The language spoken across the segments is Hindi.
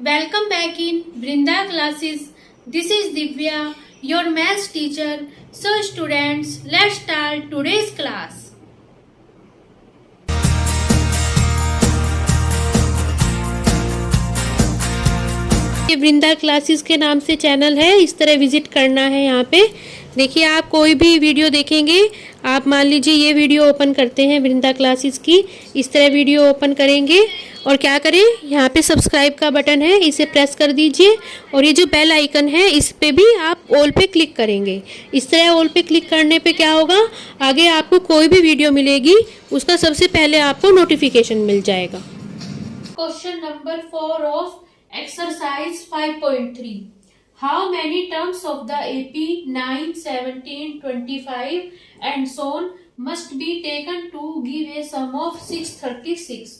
Welcome back in Vrinda classes. This is Divya, your maths teacher. So students, let's start today's class. ये वृंदा क्लासेस के नाम से चैनल है, इस तरह विजिट करना है। यहाँ पे देखिए, आप कोई भी वीडियो देखेंगे, आप मान लीजिए ये वीडियो ओपन करते हैं वृंदा क्लासेस की, इस तरह वीडियो ओपन करेंगे और क्या करें, यहाँ पे सब्सक्राइब का बटन है, इसे प्रेस कर दीजिए और ये जो बेल आइकन है इस पे भी आप ऑल पे क्लिक करेंगे। इस तरह ऑल पे क्लिक करने पे क्या होगा, आगे आपको कोई भी वीडियो मिलेगी उसका सबसे पहले आपको नोटिफिकेशन मिल जाएगा। Question number 4 of Exercise 5.3. How many terms of the AP 9, 17, 25 and so on must be taken to give a sum of 636?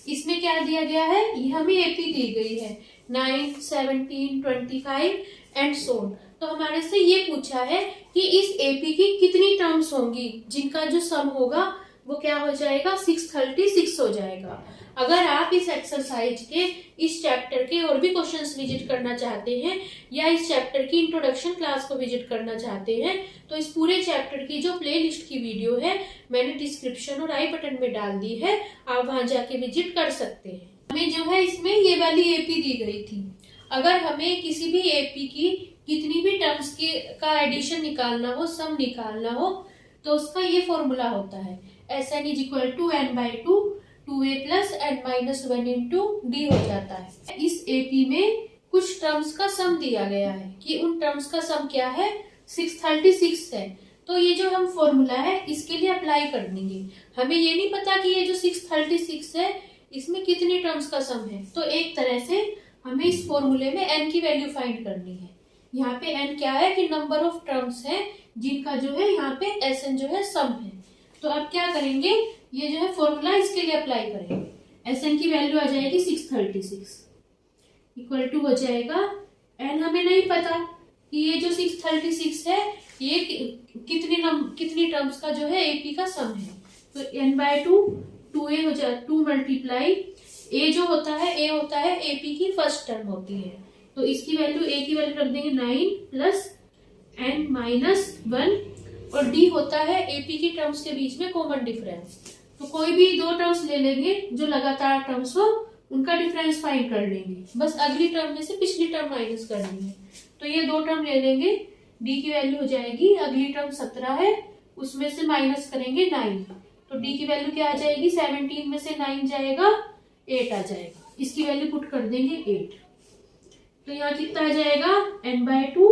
इसमें क्या दिया गया है, ये हमें AP दी गई है 9, 17, 25 and so on। तो हमारे से ये पूछा है कि इस AP की कितनी टर्म्स होंगी जिनका जो सम होगा वो क्या हो जाएगा, 636 हो जाएगा। अगर आप इस एक्सरसाइज के इस चैप्टर के और भी क्वेश्चंस विजिट करना चाहते हैं या इस चैप्टर की इंट्रोडक्शन क्लास को विजिट करना चाहते हैं तो इस पूरे चैप्टर की जो प्लेलिस्ट की वीडियो है मैंने डिस्क्रिप्शन और आई बटन में डाल दी है, आप वहां जाके विजिट कर सकते हैं। हमें जो है इसमें ये वाली एपी दी गई थी। अगर हमें किसी भी एपी की कितनी भी टर्म्स की का एडिशन निकालना हो, सम निकालना हो, तो उसका ये फॉर्मूला होता है Sn is equal to n by 2a plus n minus 1 into d हो जाता है। इस एपी में कुछ टर्म्स का सम दिया गया है कि उन टर्म्स का सम क्या है, 636 है। तो ये जो हम फॉर्मूला है इसके लिए अप्लाई कर देंगे। हमें ये नहीं पता कि ये जो 636 है इसमें कितनी टर्म्स का सम है, तो एक तरह से हमें इस फॉर्मूले में n की वैल्यू फाइंड करनी है। यहाँ पे n क्या है कि नंबर ऑफ टर्म्स है जिनका जो है यहाँ पे Sn जो है सम है। तो अब क्या करेंगे, ये जो है फॉर्मूला इसके लिए अप्लाई करेंगे। Sn की वैल्यू आ जाएगी 636 इक्वल टू हो जाएगा n, हमें नहीं पता कि ये जो 636 है ये कितनी टर्म्स का जो है AP का सम है। तो n बाय 2a हो जाए 2 मल्टीप्लाई a जो होता है, a होता है AP की फर्स्ट टर्म होती है, तो इसकी वैल्यू a की वैल्यू रख देंगे 9 प्लस n माइनस 1 और d होता है AP की टर्म्स के बीच में कॉमन डिफरेंस। तो कोई भी दो टर्म्स ले लेंगे जो लगातार टर्म्स हो, उनका डिफरेंस फाइंड कर लेंगे, बस अगली टर्म में से पिछली टर्म माइनस करनी है। तो ये दो टर्म ले लेंगे, d की वैल्यू हो जाएगी, अगली टर्म 17 है उसमें से माइनस करेंगे 9, तो d की वैल्यू क्या आ जाएगी, 17 में से 9 जाएगा 8 आ जाएगा, इसकी वैल्यू पुट कर देंगे 8। तो यहाँ कितना आ जाएगा n बाय 2,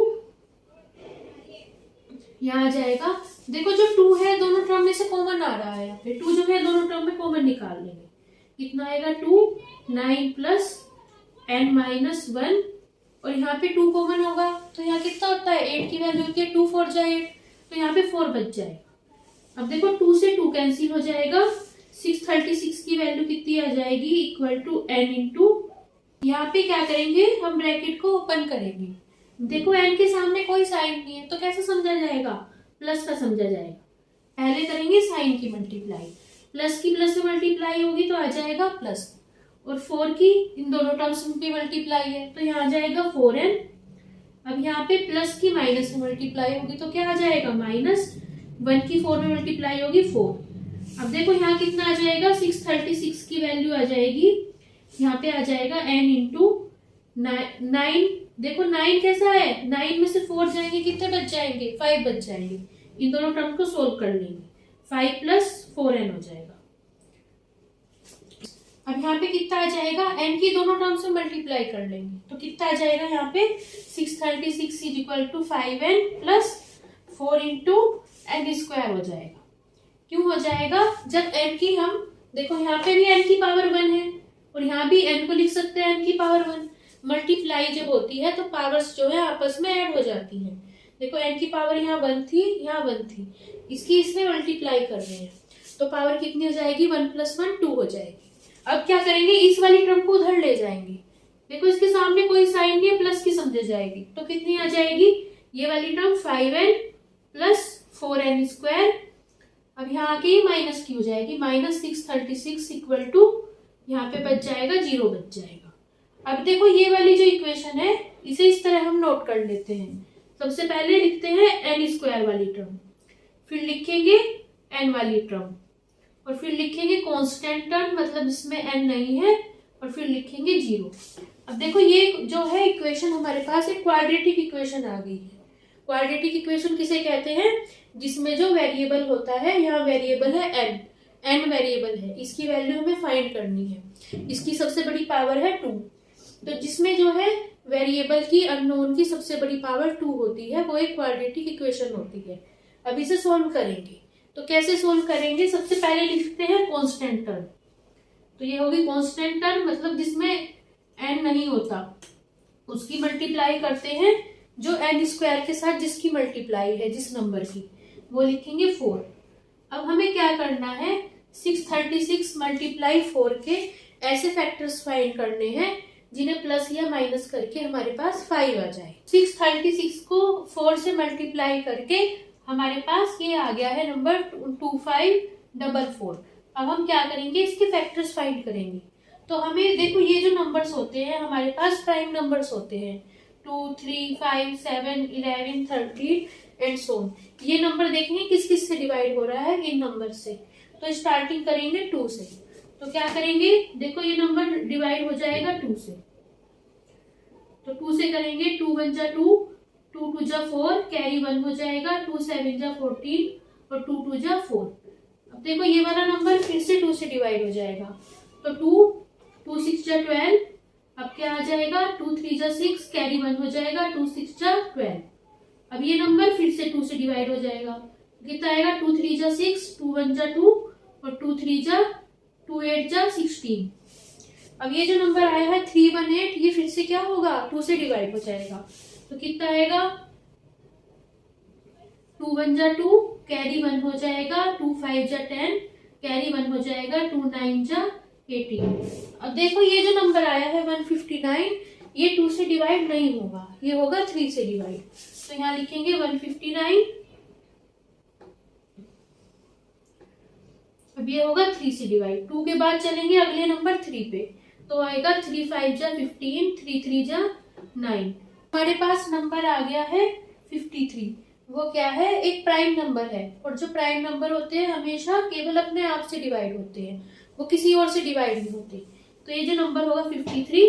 यहाँ आ जाएगा, देखो जो 2 है दोनों टर्म में से कॉमन आ रहा है, यहाँ पे 2 जो है दोनों टर्म में कॉमन निकाल लेंगे, कितना आएगा 2, 9 प्लस n माइनस 1 और यहाँ पे 2 कॉमन होगा तो यहाँ कितना होता है, 8 की वैल्यू होती है 2 4 जाए 8, तो यहाँ पे 4 बच जाएगा। अब देखो 2 से 2 कैंसिल हो जाएगा, 636 की वैल्यू कितनी आ जाएगी, इक्वल टू n इंटू, यहाँ पे क्या करेंगे, हम ब्रैकेट को ओपन करेंगे। देखो n के सामने कोई साइन नहीं है तो कैसे समझा जाएगा, प्लस का समझा जाएगा। पहले करेंगे साइन की मल्टीप्लाई, प्लस की प्लस से मल्टीप्लाई होगी तो आ जाएगा प्लस, और 4 की इन दोनों टर्म्स की मल्टीप्लाई है तो यहाँ आ जाएगा 4n। अब यहाँ पे प्लस की माइनस से मल्टीप्लाई होगी तो क्या आ जाएगा, माइनस 1 की 4 में मल्टीप्लाई होगी 4। अब देखो यहाँ कितना आ जाएगा, 636 की वैल्यू आ जाएगी, यहाँ पे आ जाएगा n इंटू 9। देखो 9 कैसा है, 9 में से 4 जाएंगे कितने बच जाएंगे, 5 बच जाएंगे। इन दोनों टर्म को सोल्व कर लेंगे, 5 प्लस 4n हो जाएगा। अब यहाँ पे कितना आ जाएगा, n की दोनों टर्म से मल्टीप्लाई कर लेंगे तो कितना आ जाएगा, यहाँ पे 636 is equal to 5n plus 4 into n square हो जाएगा। क्यों हो जाएगा, जब n की हम देखो यहाँ पे भी n की पावर 1 है और यहाँ भी n को लिख सकते हैं n की पावर 1। मल्टीप्लाई जब होती है तो पावर्स जो है आपस में ऐड हो जाती हैं। देखो n की पावर यहाँ 1 थी, यहाँ 1 थी, इसकी इसमें मल्टीप्लाई कर रहे हैं तो पावर कितनी हो जाएगी, 1 प्लस 1 2 हो जाएगी। अब क्या करेंगे, इस वाली टर्म को उधर ले जाएंगे, देखो इसके सामने कोई साइन नहीं है, प्लस की समझ जाएगी तो कितनी आ जाएगी, ये वाली term 5n plus 4n square. अब यहाँ आके माइनस की हो जाएगी, माइनस 636 इक्वल टू यहाँ पे बच जाएगा 0 बच जाएगा। अब देखो ये वाली जो इक्वेशन है इसे इस तरह हम नोट कर लेते हैं। सबसे पहले लिखते हैं एन स्क्वायर वाली टर्म, फिर लिखेंगे एन वाली टर्म, और फिर लिखेंगे कांस्टेंट टर्म मतलब इसमें एन नहीं है, और फिर लिखेंगे 0। अब देखो ये जो है इक्वेशन हमारे पास एक क्वाड्रेटिक इक्वेशन आ गई है। क्वाड्रेटिक इक्वेशन किसे कहते हैं? जिसमें जो वेरिएबल होता है, यहाँ वेरिएबल है एन वेरिएबल है, इसकी वैल्यू हमें फाइंड करनी है। इसकी सबसे बड़ी पावर है 2। तो जिसमें जो है वेरिएबल की अननोन की सबसे बड़ी पावर 2 होती है, वो एक क्वाड्रेटिक इक्वेशन होती है। अब इसे सोल्व करेंगे, तो कैसे सोल्व करेंगे? सबसे पहले लिखते हैं कांस्टेंट टर्म। तो ये होगी कांस्टेंट टर्म मतलब जिसमें एन नहीं होता, उसकी मल्टीप्लाई करते हैं जो एन स्क्वायर के साथ जिसकी मल्टीप्लाई है, जिस नंबर की, वो लिखेंगे 4। अब हमें क्या करना है? 636 मल्टीप्लाई 4 के ऐसे फैक्टर्स फाइंड करने हैं जिन्हें प्लस या माइनस करके हमारे पास 5 आ जाए। 636 को 4 से मल्टीप्लाई करके हमारे पास ये आ गया है नंबर 2544। अब हम क्या करेंगे? इसके फैक्टर्स फाइंड करेंगे। तो हमें देखो ये जो नंबर्स होते हैं हमारे पास प्राइम नंबर्स होते हैं, 2, 3, 5, 7, 11, 13 एंड सो ऑन। ये नंबर देखेंगे किस किस से डिवाइड हो रहा है? इन नंबर से। तो स्टार्टिंग करेंगे 2 से। तो क्या करेंगे? देखो ये नंबर डिवाइड हो जाएगा 2 से, तो 2 से करेंगे 2 1 जा 2, 2 2 जा 4, कैरी 1 हो जाएगा, 2 7 जा 14 और 2 2 जा 4। अब देखो ये वाला नंबर फिर से 2 से डिवाइड हो जाएगा, तो 2 6 जा 12। अब क्या आ जाएगा? 2 3 जा 6, कैरी 1 हो जाएगा, 2 6 जा 12। अब ये नंबर फिर से 2 से डिवाइड हो जाएगा, कितना आएगा? 2 3 जा 6, 2 1 जा 2 और 2 3 जा 2 8 जा 16। अब ये जो नंबर आया है 318, ये फिर से क्या होगा? 2 से डिवाइड हो जाएगा, तो कितना आएगा? 2 1 जा 2, कैरी 1 हो जाएगा, 2 5 जा 10, कैरी 1 हो जाएगा, 2 9 जा 18। अब देखो ये जो नंबर आया है 159, ये 2 से डिवाइड नहीं होगा, ये होगा 3 से डिवाइड। तो यहाँ लिखेंगे 159। अब ये होगा 3 से डिवाइड। 2 के बाद चलेंगे अगले नंबर 3 पे, तो आएगा 3 5 जा 15, 3 3 जा 9। हमारे पास नंबर आ गया है 53। वो क्या है? एक प्राइम नंबर है, और जो प्राइम नंबर होते हैं हमेशा केवल अपने आप से डिवाइड होते हैं, वो किसी और से डिवाइड नहीं होते। तो ये जो नंबर होगा 53,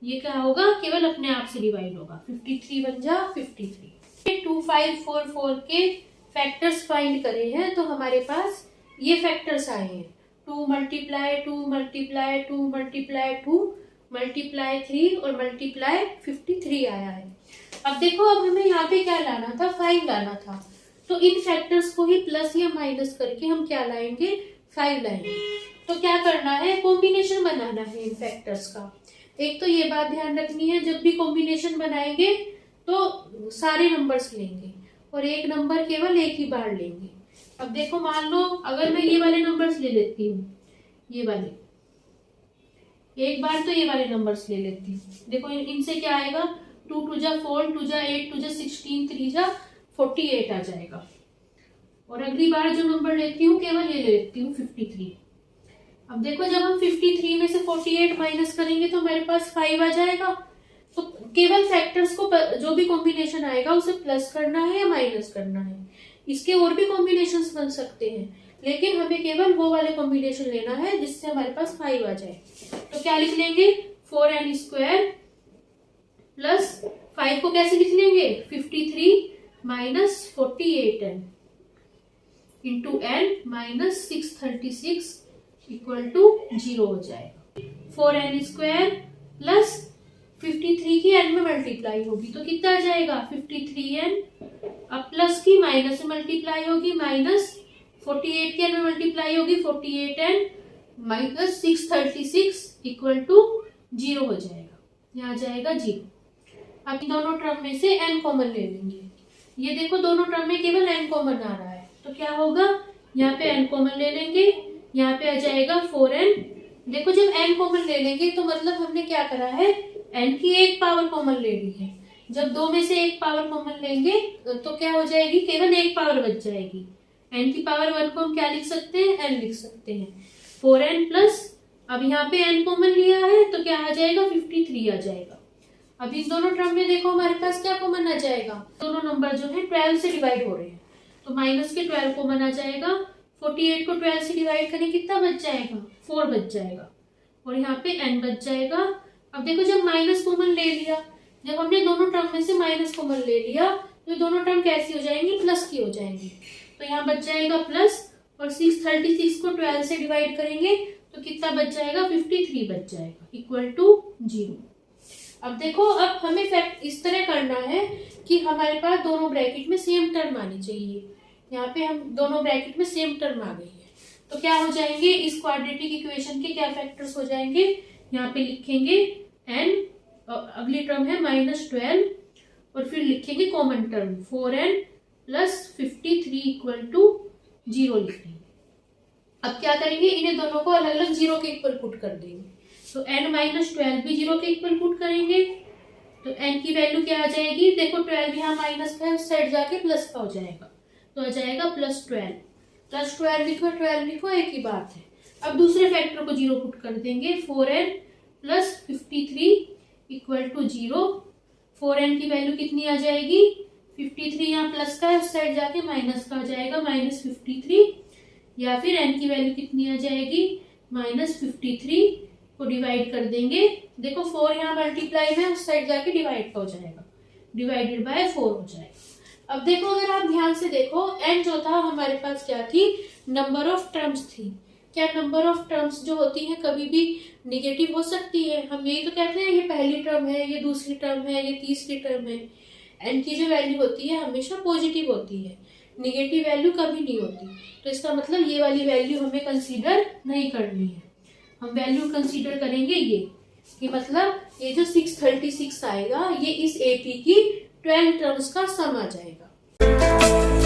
ये क्या होगा? केवल अपने आप से डिवाइड होगा। 53 1 जा 53। 2544 के फैक्टर्स फाइंड करे हैं, तो हमारे पास ये फैक्टर्स आए हैं 2 मल्टीप्लाई 2 मल्टीप्लाई 2 मल्टीप्लाई 2 मल्टीप्लाई 3 और मल्टीप्लाई 53 आया है। अब देखो अब हमें यहाँ पे क्या लाना था? 5 लाना था। तो इन फैक्टर्स को ही प्लस या माइनस करके हम क्या लाएंगे? 5 लाएंगे। तो क्या करना है? कॉम्बिनेशन बनाना है इन फैक्टर्स का। एक तो ये बात ध्यान रखनी है, जब भी कॉम्बिनेशन बनाएंगे तो सारे नंबर्स लेंगे और एक नंबर केवल एक ही बार लेंगे। अब देखो मान लो अगर मैं ये वाले नंबर्स ले लेती हूँ, ये वाले एक बार, तो ये वाले नंबर्स ले लेती हूँ। देखो इनसे क्या आएगा? 2 2 जा 4, 2 जा 8, 2 जा 16, 3 जा 48 आ जाएगा। और अगली बार जो नंबर लेती हूँ केवल ये ले लेती हूँ 53। अब देखो जब हम 53 में से 48 माइनस करेंगे तो हमारे पास 5 आ जाएगा। तो केवल फैक्टर्स को जो भी कॉम्बिनेशन आएगा उसे प्लस करना है या माइनस करना है। इसके और भी कॉम्बिनेशंस बन सकते हैं, लेकिन हमें केवल वो वाले कॉम्बिनेशन लेना है जिससे हमारे पास 5 आ जाए। तो क्या लिख लेंगे? 4n स्क्वायर प्लस 5 को कैसे लिख लेंगे? 53 minus 48n into n minus 636 equal to 0 हो जाएगा। 4n स्क्वायर प्लस 53 की n में मल्टीप्लाई होगी तो कितना आ जाएगा? 53n। अब प्लस की माइनस में मल्टीप्लाई होगी, माइनस 48 की n में मल्टीप्लाई होगी, 48n माइनस 636 इक्वल टू 0 हो जाएगा। यहाँ जाएगा 0। अब दोनों टर्म में से n कॉमन ले लेंगे। ये देखो दोनों टर्म में केवल n कॉमन आ रहा है, तो क्या होगा? यहाँ पे n कॉमन ले लेंगे, यहाँ पे आ जाएगा 4n। देखो जब n कॉमन ले लेंगे तो मतलब हमने क्या करा है? n की एक पावर कॉमन ले ली है। जब दो में से एक पावर कॉमन लेंगे तो क्या हो जाएगी? केवल एक पावर बच जाएगी। n की पावर 1 को हम क्या लिख सकते हैं? n लिख सकते हैं। 4n प्लस अब यहाँ पे n कॉमन लिया है तो क्या आ जाएगा 53 आ जाएगा। अब इन दोनों टर्म में देखो हमारे पास क्या कॉमन आ जाएगा, दोनों नंबर जो है 12 से डिवाइड हो रहे हैं तो माइनस के 12 कॉमन आ जाएगा। 48 को 12 से डिवाइड करें कितना बच जाएगा, 4 बच जाएगा और यहाँ पे n बच जाएगा। अब देखो जब माइनस कॉमन ले लिया, जब हमने दोनों टर्म में से माइनस कॉमन ले लिया तो दोनों टर्म कैसी हो जाएंगी, प्लस की हो जाएंगी। तो यहाँ बच जाएगा प्लस और 636 को 12 से डिवाइड करेंगे तो कितना बच जाएगा, 53 बच जाएगा इक्वल टू 0। अब देखो अब हमें फैक्ट इस तरह करना है कि हमारे पास दोनों ब्रैकेट में सेम टर्म आनी चाहिए। यहाँ पे हम दोनों ब्रैकेट में सेम टर्म आ गई है तो क्या हो जाएंगे, इस क्वाड्रेटिक इक्वेशन के क्या फैक्टर्स हो जाएंगे, यहाँ पे लिखेंगे n, अगली टर्म है -12 और फिर लिखेंगे common term 4n plus 53 equal to 0 लिखेंगे। अब क्या करेंगे, इन्हें दोनों को अलग अलग 0 के इक्वल पुट कर देंगे तो n-12 भी 0 के इक्वल पुट करेंगे तो n की वैल्यू क्या आ जाएगी, देखो 12 यहाँ माइनस का है उस साइड जाके प्लस का हो जाएगा तो आ जाएगा +12 लिखो 12 लिखो एक ही बात है। अब दूसरे फैक्टर को 0 पुट कर देंगे 4n plus 53 equal to 0। 4n की वैल्यू कितनी आ जाएगी, 53 यहाँ प्लस का है उस साइड जाके माइनस का हो जाएगा -53 या फिर n की वैल्यू कितनी आ जाएगी -53 को डिवाइड कर देंगे, देखो 4 यहाँ मल्टीप्लाई में उस साइड जाके डिवाइड का हो जाएगा, डिवाइडेड बाय 4 हो जाएगा। अब देखो अगर आप ध्यान से देखो n जो था हमारे पास क्या थी, नंबर ऑफ टर्म्स थी। क्या नंबर ऑफ टर्म्स जो होती है कभी भी निगेटिव हो सकती है, हम यही तो कहते हैं ये पहली टर्म है, ये दूसरी टर्म है, ये तीसरी टर्म है। n की जो वैल्यू होती है हमेशा पॉजिटिव होती है, निगेटिव वैल्यू कभी नहीं होती। तो इसका मतलब ये वाली वैल्यू हमें कंसीडर नहीं करनी है, हम वैल्यू कंसीडर करेंगे ये कि मतलब ये जो 636 आएगा ये इस AP की 12 टर्म्स का सम आ जाएगा।